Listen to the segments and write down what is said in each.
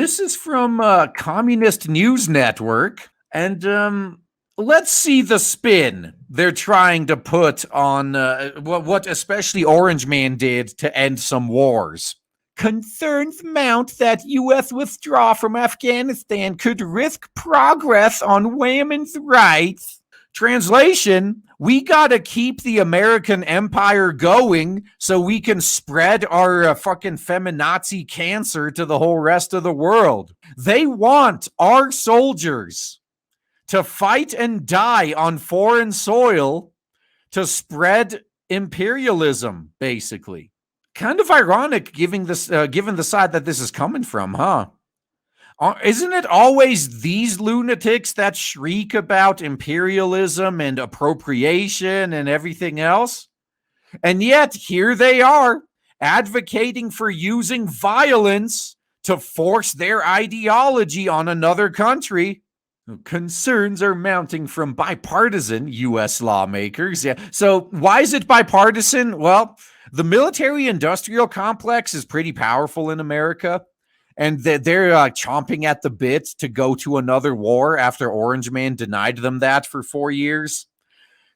this is from Communist News Network, and let's see the spin they're trying to put on what especially Orange Man did to end some wars. Concerns mount that U.S. withdrawal from Afghanistan could risk progress on women's rights. Translation: we gotta keep the American empire going so we can spread our fucking feminazi cancer to the whole rest of the world. They want our soldiers to fight and die on foreign soil to spread imperialism, basically. Kind of ironic given the side that this is coming from, huh? Isn't it always these lunatics that shriek about imperialism and appropriation and everything else? And yet, here they are, advocating for using violence to force their ideology on another country. Concerns are mounting from bipartisan U.S. lawmakers. Yeah. So why is it bipartisan? Well, the military-industrial complex is pretty powerful in America, and they're chomping at the bit to go to another war after Orange Man denied them that for 4 years.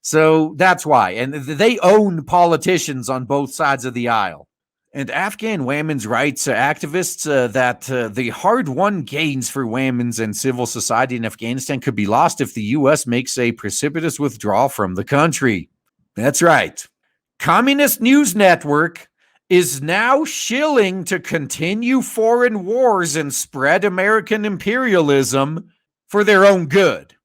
So that's why. And they own politicians on both sides of the aisle. And Afghan women's rights activists that the hard-won gains for women's and civil society in Afghanistan could be lost if the U.S. makes a precipitous withdrawal from the country. That's right. Communist News Network is now shilling to continue foreign wars and spread American imperialism for their own good.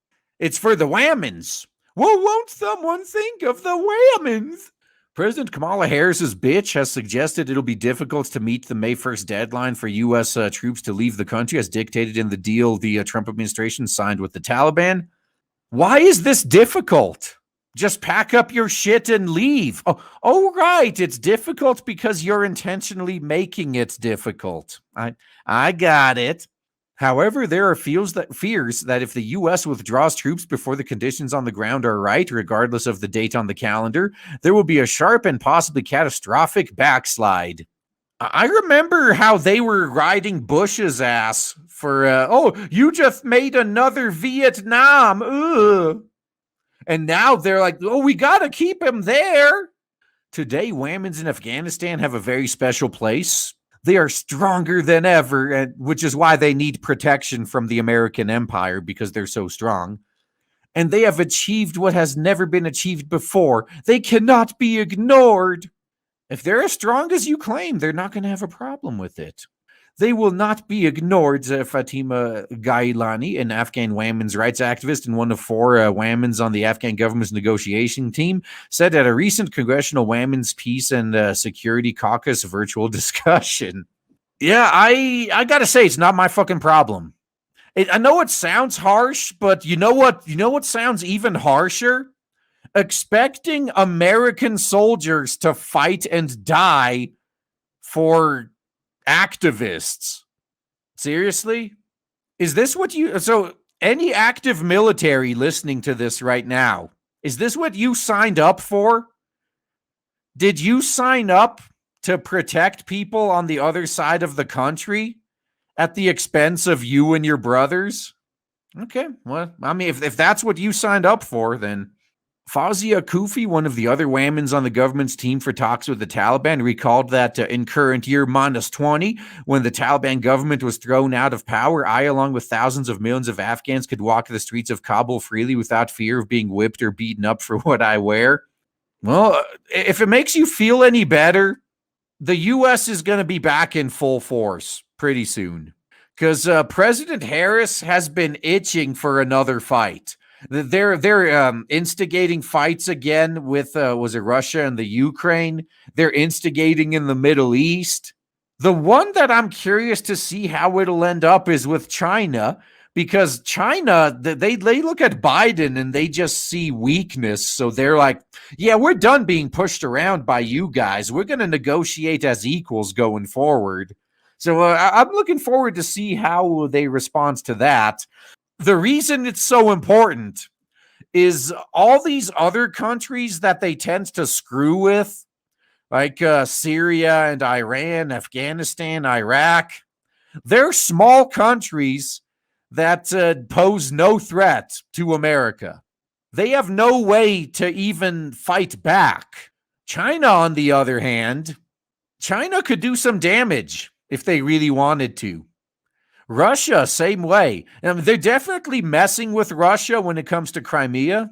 It's for the whammons. Well, won't someone think of the whammons? President Kamala Harris's bitch has suggested it'll be difficult to meet the May 1st deadline for U.S. Troops to leave the country as dictated in the deal the Trump administration signed with the Taliban. Why is this difficult? Just pack up your shit and leave. Oh, right. It's difficult because you're intentionally making it difficult. I got it. However, there are fears that if the U.S. withdraws troops before the conditions on the ground are right, regardless of the date on the calendar, there will be a sharp and possibly catastrophic backslide. I remember how they were riding Bush's ass for, you just made another Vietnam. Ugh. And now they're like, we got to keep him there. Today, women's in Afghanistan have a very special place. They are stronger than ever, which is why they need protection from the American empire, because they're so strong. And they have achieved what has never been achieved before. They cannot be ignored. If they're as strong as you claim, they're not going to have a problem with it. They will not be ignored, Fatima Gailani, an Afghan women's rights activist and one of 4 women's on the Afghan government's negotiation team, said at a recent Congressional Women's Peace and Security Caucus virtual discussion. Yeah, I got to say, it's not my fucking problem. I know it sounds harsh, but you know what sounds even harsher? Expecting American soldiers to fight and die for activists. Seriously? Is this what so any active military listening to this right now, is this what you signed up for? Did you sign up to protect people on the other side of the country at the expense of you and your brothers? Okay, well, I mean, if that's what you signed up for, then Fawzia Kufi, one of the other women's on the government's team for talks with the Taliban, recalled that in current year -20, when the Taliban government was thrown out of power, I, along with thousands of millions of Afghans, could walk the streets of Kabul freely without fear of being whipped or beaten up for what I wear. Well, if it makes you feel any better, the U.S. is going to be back in full force pretty soon, because President Harris has been itching for another fight. They're instigating fights again with was it Russia and the Ukraine? They're instigating in the Middle East. The one that I'm curious to see how it'll end up is with China, because China, they look at Biden and they just see weakness. So they're like, yeah, we're done being pushed around by you guys. We're going to negotiate as equals going forward. So I'm looking forward to see how they respond to that. The reason it's so important is all these other countries that they tend to screw with, like Syria and Iran, Afghanistan, Iraq, They're small countries that pose no threat to America. They have no way to even fight back. China, on the other hand, China could do some damage if they really wanted to. Russia, same way. I mean, they're definitely messing with Russia when it comes to Crimea,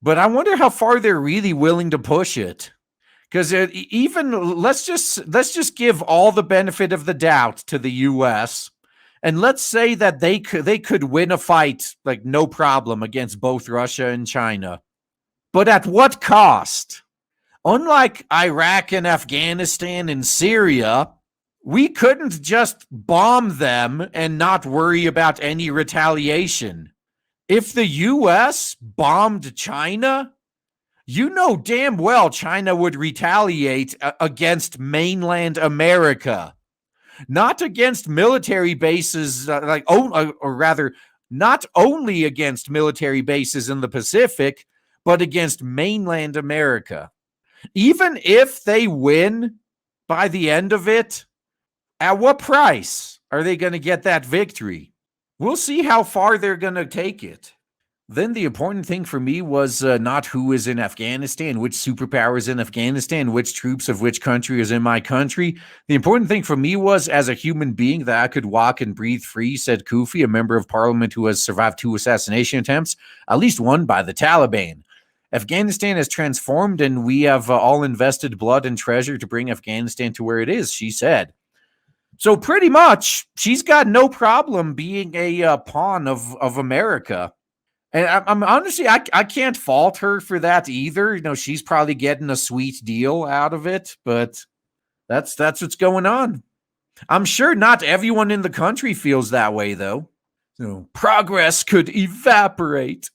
but I wonder how far they're really willing to push it. Because even let's just give all the benefit of the doubt to the U.S. and let's say that they could win a fight like no problem against both Russia and China, but at what cost? Unlike Iraq and Afghanistan and Syria, we couldn't just bomb them and not worry about any retaliation. If the U.S. bombed China, you know damn well China would retaliate against mainland America, not against military bases, or rather, not only against military bases in the Pacific, but against mainland America. Even if they win by the end of it, at what price are they going to get that victory? We'll see how far they're going to take it. Then the important thing for me was not who is in Afghanistan, which superpower is in Afghanistan, which troops of which country is in my country. The important thing for me was, as a human being, that I could walk and breathe free, said Kufi, a member of parliament who has survived 2 assassination attempts, at least one by the Taliban. Afghanistan has transformed, and we have all invested blood and treasure to bring Afghanistan to where it is, she said. So pretty much, she's got no problem being a pawn of America. And I'm honestly, I can't fault her for that either. You know, she's probably getting a sweet deal out of it, but that's what's going on. I'm sure not everyone in the country feels that way, though. So progress could evaporate.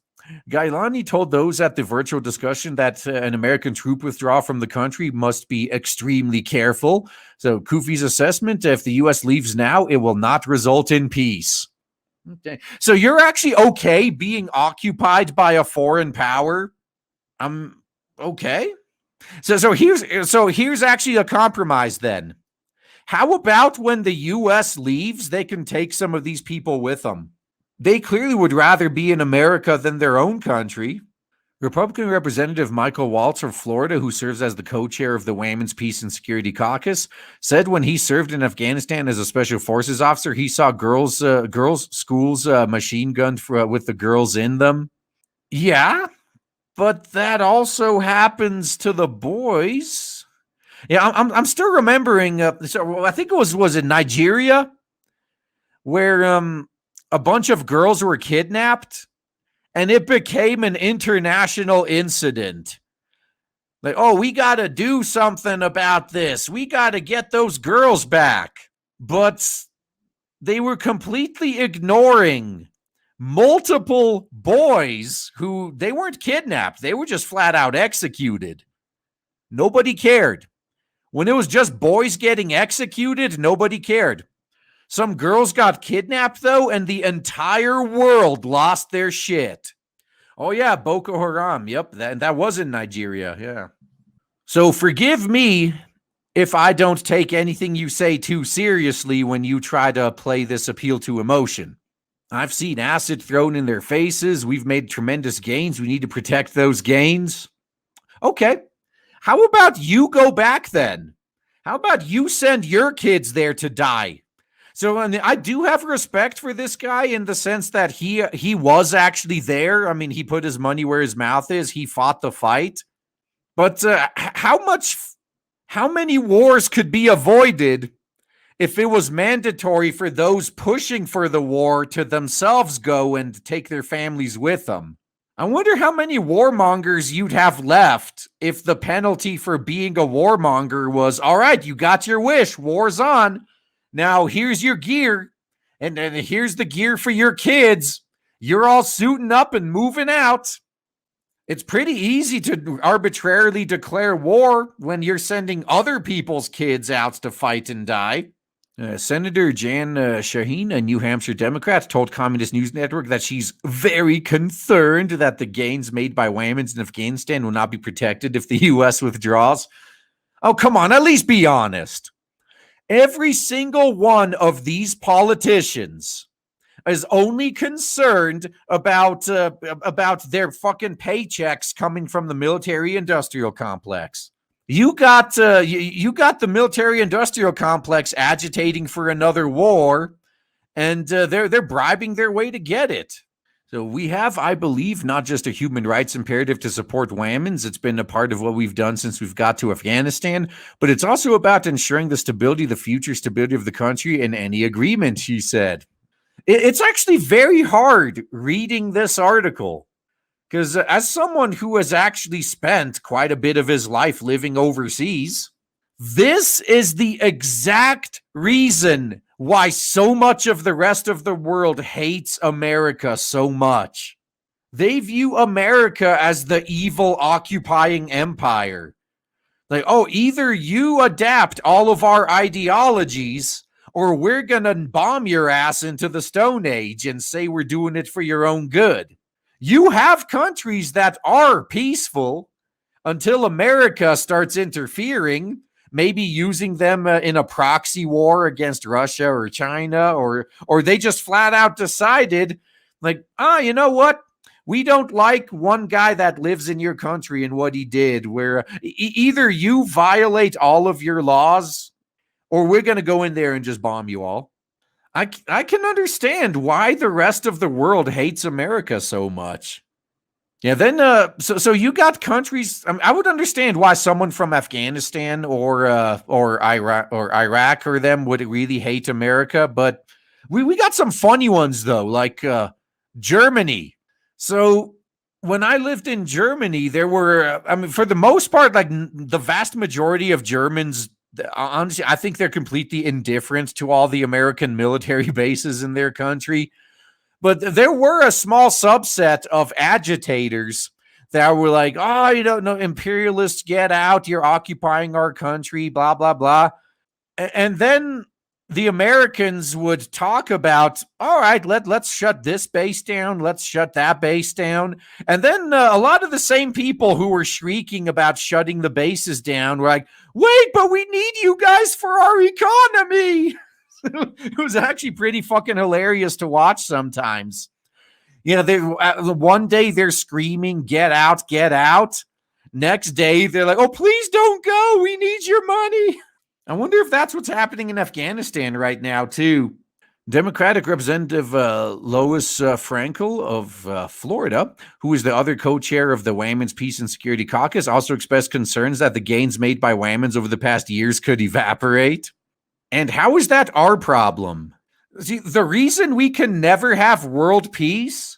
Gailani told those at the virtual discussion that an American troop withdrawal from the country must be extremely careful. So Kufi's assessment, if the U.S. leaves now, it will not result in peace. Okay. So you're actually okay being occupied by a foreign power? Okay. So here's actually a compromise then. How about when the US leaves, they can take some of these people with them? They clearly would rather be in America than their own country. Republican Representative Michael Waltz of Florida, who serves as the co-chair of the Women's Peace and Security Caucus, said when he served in Afghanistan as a special forces officer, he saw girls' schools machine gunned with the girls in them. Yeah, but that also happens to the boys. Yeah, I'm still remembering. So I think it was in Nigeria where a bunch of girls were kidnapped. And it became an international incident. Like, oh, we got to do something about this. We got to get those girls back. But they were completely ignoring multiple boys who, they weren't kidnapped. They were just flat out executed. Nobody cared. When it was just boys getting executed, nobody cared. Some girls got kidnapped, though, and the entire world lost their shit. Oh, yeah, Boko Haram. Yep, that was in Nigeria, yeah. So forgive me if I don't take anything you say too seriously when you try to play this appeal to emotion. I've seen acid thrown in their faces. We've made tremendous gains. We need to protect those gains. Okay. How about you go back then? How about you send your kids there to die? So I do have respect for this guy in the sense that he was actually there. I mean, he put his money where his mouth is. He fought the fight. But how many wars could be avoided if it was mandatory for those pushing for the war to themselves go and take their families with them? I wonder how many warmongers you'd have left if the penalty for being a warmonger was, all right, you got your wish, war's on. Now, here's your gear, and here's the gear for your kids. You're all suiting up and moving out. It's pretty easy to arbitrarily declare war when you're sending other people's kids out to fight and die. Senator Jan Shaheen, a New Hampshire Democrat, told Communist News Network that she's very concerned that the gains made by Whammons in Afghanistan will not be protected if the U.S. withdraws. Oh, come on, at least be honest. Every single one of these politicians is only concerned about their fucking paychecks coming from the military-industrial complex. You got you got the military-industrial complex agitating for another war, and they're bribing their way to get it. So we have, I believe, not just a human rights imperative to support Whammons. It's been a part of what we've done since we've got to Afghanistan, but it's also about ensuring the stability, the future stability of the country in any agreement, she said. It's actually very hard reading this article because as someone who has actually spent quite a bit of his life living overseas, this is the exact reason why so much of the rest of the world hates America so much. They view America as the evil occupying empire. Like, oh, either you adapt all of our ideologies or we're going to bomb your ass into the Stone Age and say we're doing it for your own good. You have countries that are peaceful until America starts interfering, maybe using them in a proxy war against Russia or China, or they just flat out decided, like, you know what? We don't like one guy that lives in your country and what he did, where either you violate all of your laws or we're going to go in there and just bomb you all. I can understand why the rest of the world hates America so much. Yeah, then so you got countries. I would understand why someone from Afghanistan or Iraq or them would really hate America, but we got some funny ones though, like Germany. So when I lived in Germany, there were, for the most part, like the vast majority of Germans, honestly, I think they're completely indifferent to all the American military bases in their country. But there were a small subset of agitators that were like, oh, you don't know, imperialists, get out. You're occupying our country, blah, blah, blah. And then the Americans would talk about, all right, let's shut this base down. Let's shut that base down. And then a lot of the same people who were shrieking about shutting the bases down were like, wait, but we need you guys for our economy. It was actually pretty fucking hilarious to watch sometimes. You know, one day they're screaming, get out, get out. Next day, they're like, oh, please don't go. We need your money. I wonder if that's what's happening in Afghanistan right now, too. Democratic Representative Lois Frankel of Florida, who is the other co-chair of the Whammons Peace and Security Caucus, also expressed concerns that the gains made by Whammons over the past years could evaporate. And how is that our problem? See, the reason we can never have world peace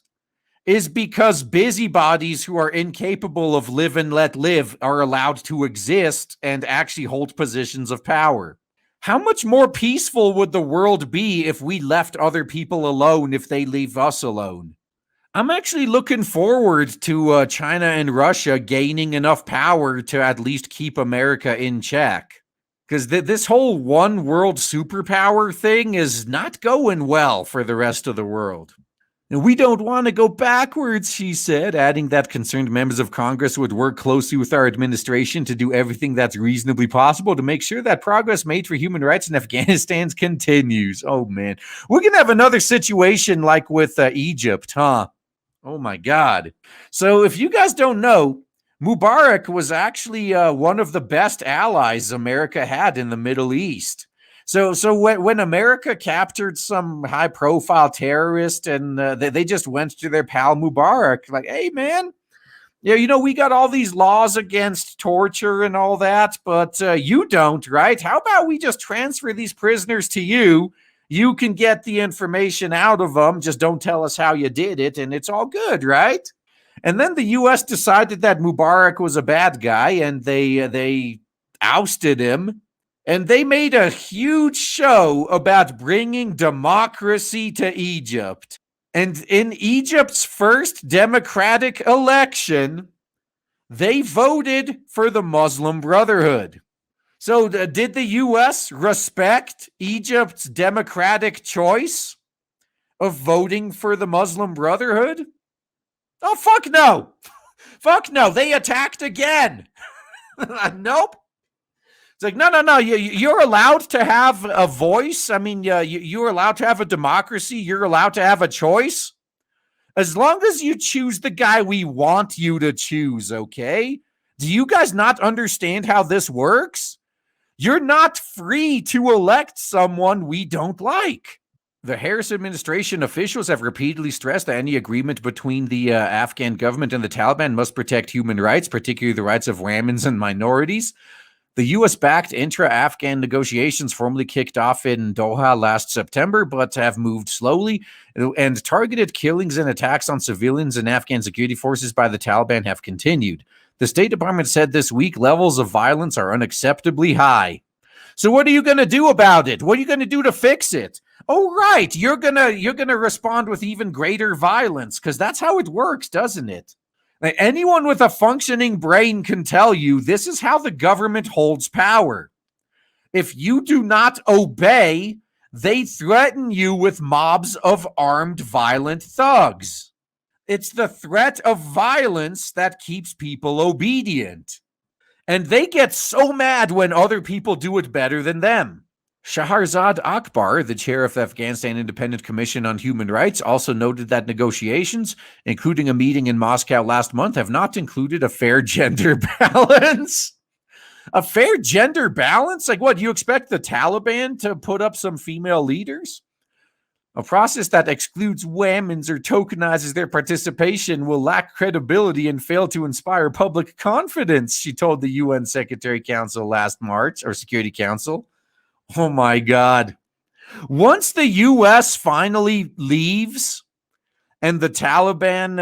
is because busybodies who are incapable of live and let live are allowed to exist and actually hold positions of power. How much more peaceful would the world be if we left other people alone if they leave us alone? I'm actually looking forward to China and Russia gaining enough power to at least keep America in check. Because this whole one world superpower thing is not going well for the rest of the world. And we don't want to go backwards, she said, adding that concerned members of Congress would work closely with our administration to do everything that's reasonably possible to make sure that progress made for human rights in Afghanistan continues. Oh, man. We're going to have another situation like with Egypt, huh? Oh, my God. So if you guys don't know, Mubarak was actually one of the best allies America had in the Middle East. So when America captured some high-profile terrorist and they just went to their pal Mubarak, like, hey, man, yeah, you know, we got all these laws against torture and all that, but you don't, right? How about we just transfer these prisoners to you? You can get the information out of them. Just don't tell us how you did it, and it's all good, right? And then the U.S. decided that Mubarak was a bad guy, and they ousted him. And they made a huge show about bringing democracy to Egypt. And in Egypt's first democratic election, they voted for the Muslim Brotherhood. So did the U.S. respect Egypt's democratic choice of voting for the Muslim Brotherhood? Oh, fuck no. Fuck no. They attacked again. Nope. It's like, no, no, no. You're allowed to have a voice. I mean, you're allowed to have a democracy. You're allowed to have a choice. As long as you choose the guy we want you to choose, okay? Do you guys not understand how this works? You're not free to elect someone we don't like. The Harris administration officials have repeatedly stressed that any agreement between the Afghan government and the Taliban must protect human rights, particularly the rights of women and minorities. The U.S.-backed intra-Afghan negotiations formally kicked off in Doha last September, but have moved slowly, and targeted killings and attacks on civilians and Afghan security forces by the Taliban have continued. The State Department said this week levels of violence are unacceptably high. So what are you going to do about it? What are you going to do to fix it? Oh, right, you're gonna respond with even greater violence, because that's how it works, doesn't it? Like, anyone with a functioning brain can tell you this is how the government holds power. If you do not obey, they threaten you with mobs of armed, violent thugs. It's the threat of violence that keeps people obedient. And they get so mad when other people do it better than them. Shahrazad Akbar, the chair of the Afghanistan Independent Commission on Human Rights, also noted that negotiations, including a meeting in Moscow last month, have not included a fair gender balance. A fair gender balance? Like what, you expect the Taliban to put up some female leaders? A process that excludes women or tokenizes their participation will lack credibility and fail to inspire public confidence, she told the UN Secretary Council last March, or Security Council. Oh my God. Once the U.S. finally leaves and the Taliban,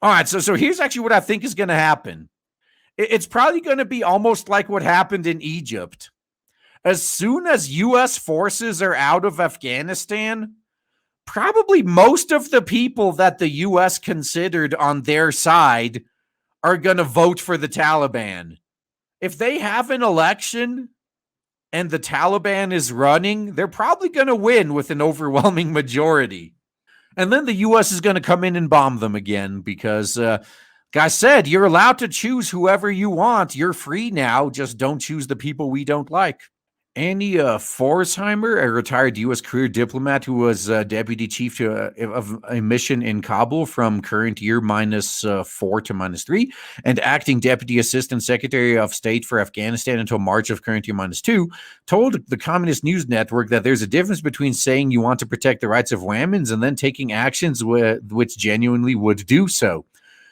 all right, so here's actually what I think is going to happen. It's probably going to be almost like what happened in Egypt. As soon as U.S. forces are out of Afghanistan, probably most of the people that the U.S. considered on their side are going to vote for the Taliban. If they have an election and the Taliban is running, they're probably going to win with an overwhelming majority. And then the U.S. is going to come in and bomb them again because, guy said, you're allowed to choose whoever you want. You're free now. Just don't choose the people we don't like. Annie Forsheimer, a retired U.S. career diplomat who was deputy chief of a mission in Kabul from current year -4 to -3, and acting deputy assistant secretary of state for Afghanistan until March of current year -2, told the Communist News Network that there's a difference between saying you want to protect the rights of women and then taking actions which genuinely would do so.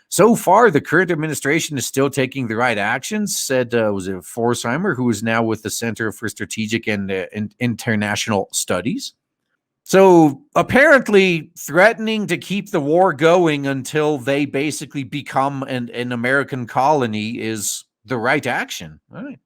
So far, the current administration is still taking the right actions, said was it Forsheimer, who is now with the Center for Strategic and International Studies. So apparently threatening to keep the war going until they basically become an American colony is the right action. All right,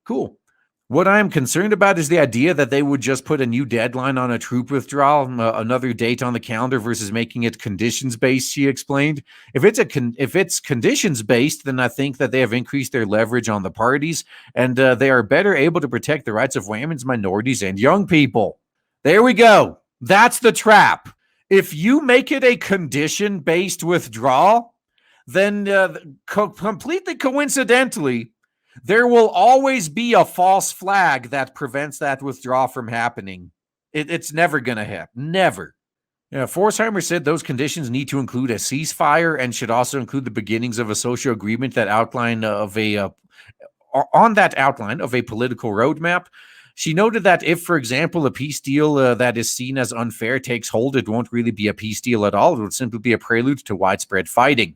cool. What I am concerned about is the idea that they would just put a new deadline on a troop withdrawal, another date on the calendar versus making it conditions-based, she explained. If it's conditions-based, then I think that they have increased their leverage on the parties, and they are better able to protect the rights of women, minorities, and young people. There we go. That's the trap. If you make it a condition-based withdrawal, then completely coincidentally, there will always be a false flag that prevents that withdrawal from happening. It's never going to happen. Never. Forsheimer said those conditions need to include a ceasefire and should also include the beginnings of a social agreement that outline of a political roadmap. She noted that if, for example, a peace deal that is seen as unfair takes hold, it won't really be a peace deal at all. It would simply be a prelude to widespread fighting.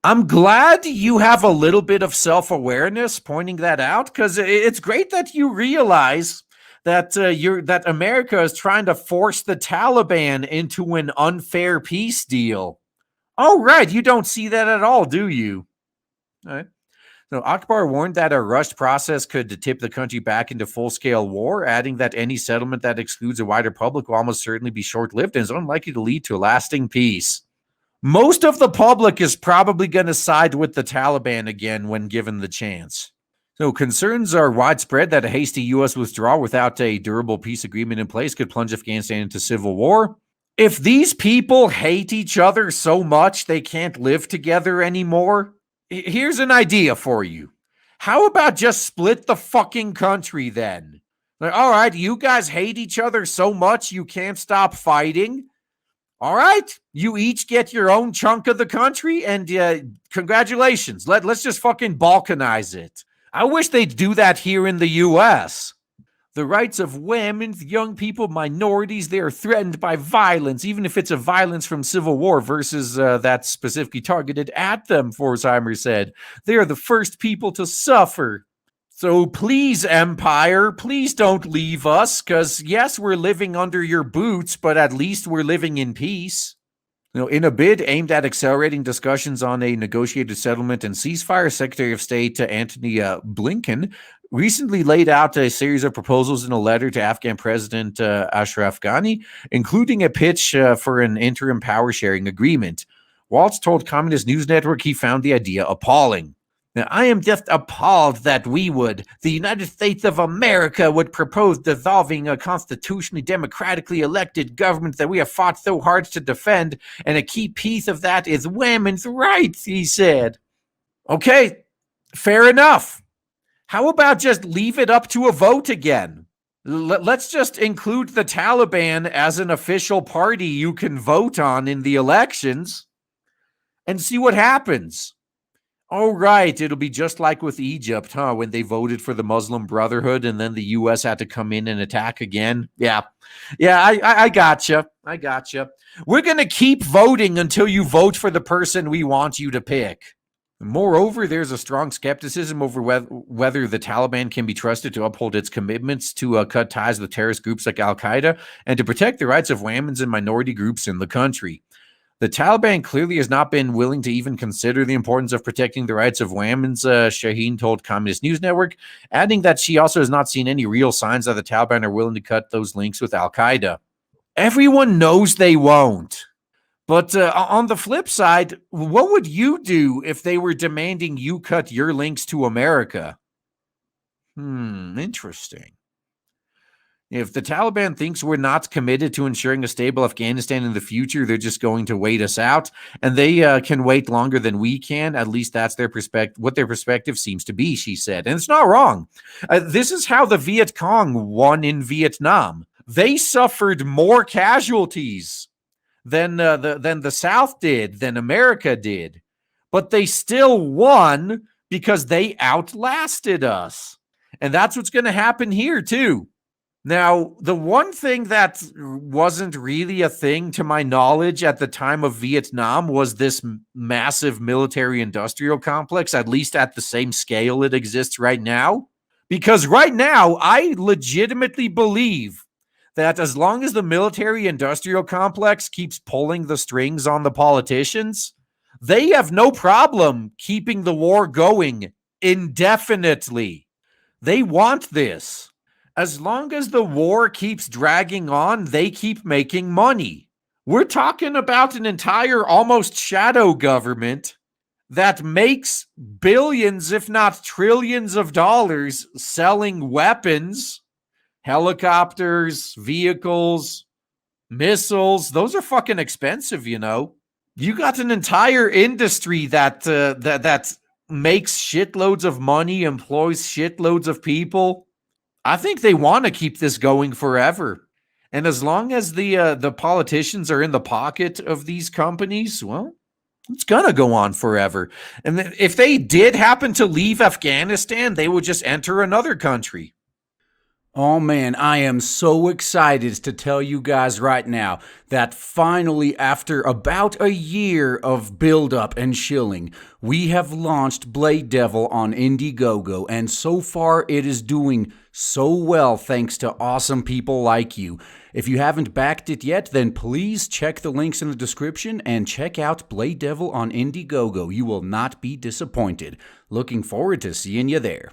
I'm glad you have a little bit of self-awareness pointing that out, because it's great that you realize that that America is trying to force the Taliban into an unfair peace deal. Oh, right. You don't see that at all, do you? All right. So Akbar warned that a rushed process could tip the country back into full-scale war, adding that any settlement that excludes a wider public will almost certainly be short-lived and is unlikely to lead to a lasting peace. Most of the public is probably going to side with the Taliban again when given the chance. So concerns are widespread that a hasty U.S. withdrawal without a durable peace agreement in place could plunge Afghanistan into civil war. If these people hate each other so much they can't live together anymore, here's an idea for you. How about just split the fucking country then? Like, all right, you guys hate each other so much you can't stop fighting. All right, you each get your own chunk of the country, and congratulations. Let's just fucking balkanize it. I wish they'd do that here in the U.S. The rights of women, young people, minorities, they are threatened by violence, even if it's a violence from civil war versus that specifically targeted at them, Forsheimer said. They are the first people to suffer. So please, Empire, please don't leave us, because yes, we're living under your boots, but at least we're living in peace. In a bid aimed at accelerating discussions on a negotiated settlement and ceasefire, Secretary of State Antony Blinken recently laid out a series of proposals in a letter to Afghan President Ashraf Ghani, including a pitch for an interim power-sharing agreement. Waltz told Communist News Network he found the idea appalling. Now, I am just appalled that the United States of America, would propose dissolving a constitutionally democratically elected government that we have fought so hard to defend, and a key piece of that is women's rights, he said. Okay, fair enough. How about just leave it up to a vote again? Let's just include the Taliban as an official party you can vote on in the elections and see what happens. Oh, right. It'll be just like with Egypt, huh? When they voted for the Muslim Brotherhood and then the U.S. had to come in and attack again. Yeah, I gotcha. We're going to keep voting until you vote for the person we want you to pick. Moreover, there's a strong skepticism over whether the Taliban can be trusted to uphold its commitments to cut ties with terrorist groups like Al-Qaeda and to protect the rights of women and minority groups in the country. The Taliban clearly has not been willing to even consider the importance of protecting the rights of women, Shaheen told Communist News Network, adding that she also has not seen any real signs that the Taliban are willing to cut those links with Al-Qaeda. Everyone knows they won't. But on the flip side, what would you do if they were demanding you cut your links to America? Interesting. If the Taliban thinks we're not committed to ensuring a stable Afghanistan in the future, they're just going to wait us out, and they can wait longer than we can. At least that's what their perspective seems to be, she said. And it's not wrong. This is how the Viet Cong won in Vietnam. They suffered more casualties than the South did, than America did. But they still won because they outlasted us. And that's what's going to happen here, too. Now, the one thing that wasn't really a thing to my knowledge at the time of Vietnam was this massive military-industrial complex, at least at the same scale it exists right now. Because right now, I legitimately believe that as long as the military-industrial complex keeps pulling the strings on the politicians, they have no problem keeping the war going indefinitely. They want this. As long as the war keeps dragging on, they keep making money. We're talking about an entire almost shadow government that makes billions, if not trillions of dollars selling weapons, helicopters, vehicles, missiles. Those are fucking expensive, you know. You got an entire industry that makes shitloads of money, employs shitloads of people. I think they want to keep this going forever. And as long as the politicians are in the pocket of these companies, well, it's going to go on forever. And if they did happen to leave Afghanistan, they would just enter another country. Oh man, I am so excited to tell you guys right now that finally, after about a year of build-up and shilling, we have launched Blade Devil on Indiegogo, and so far it is doing so well thanks to awesome people like you. If you haven't backed it yet, then please check the links in the description and check out Blade Devil on Indiegogo. You will not be disappointed. Looking forward to seeing you there.